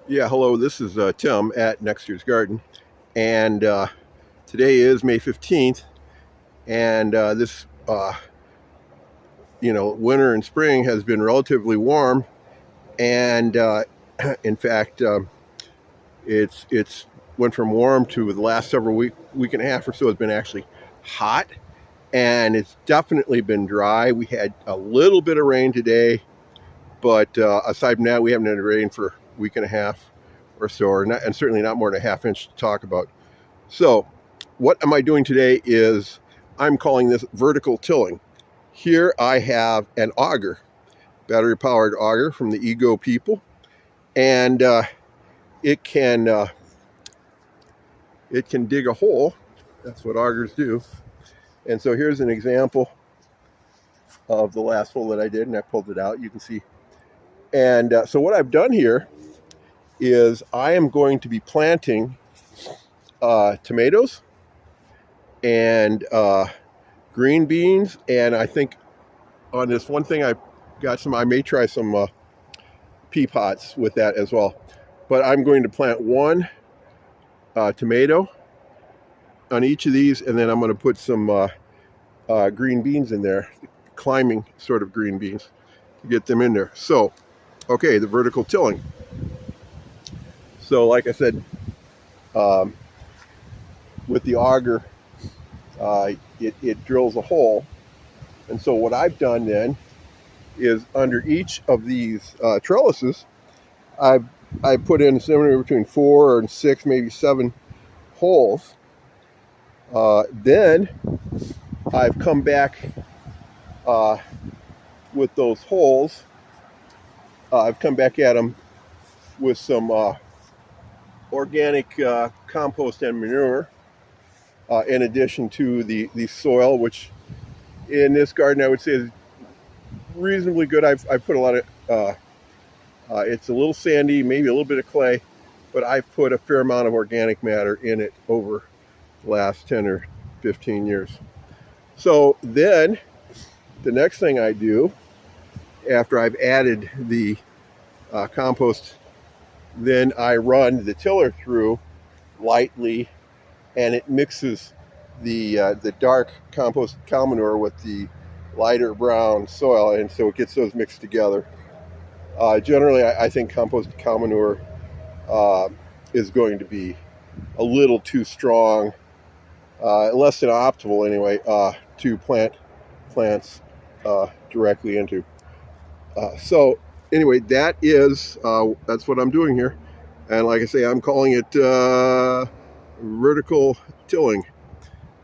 Yeah, hello, this is Tim at Next Year's Garden, and today is May 15th, and this winter and spring has been relatively warm, and in fact, it's went from warm to the last several week and a half or so has been actually hot, and it's definitely been dry. We had a little bit of rain today, but aside from that, we haven't had rain for a week and a half or so, and certainly not more than a half inch to talk about. So what am I doing today is I'm calling this vertical tilling. Here I have an auger, battery powered auger from the Ego people, and it can dig a hole. That's what augers do. And so here's an example of the last hole that I did, and I pulled it out. You can see. And so what I've done here is I am going to be planting tomatoes and green beans, and I think on this one thing I may try some pea pots with that as well. But I'm going to plant one tomato on each of these, and then I'm going to put some green beans in there, climbing sort of green beans, to get them in there. So, okay, the vertical tilling. So like I said, with the auger, it drills a hole. And so what I've done then is under each of these trellises, I put in somewhere between 4 and 6, maybe 7 holes. Then I've come back with those holes. I've come back at them with some organic compost and manure, in addition to the soil, which in this garden I would say is reasonably good. I've put a lot of, it's a little sandy, maybe a little bit of clay, but I've put a fair amount of organic matter in it over the last 10 or 15 years. So then the next thing I do after I've added the compost, then I run the tiller through lightly, and it mixes the dark compost cow manure with the lighter brown soil, and so it gets those mixed together. Generally, I think compost cow manure is going to be a little too strong, less than optimal anyway, to plant plants directly into. So anyway, that's what I'm doing here, and like I say, I'm calling it vertical tilling,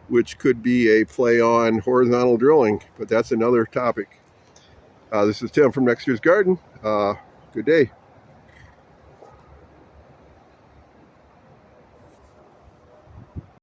which could be a play on horizontal drilling, but that's another topic. This is Tim from Next Year's Garden. Good day.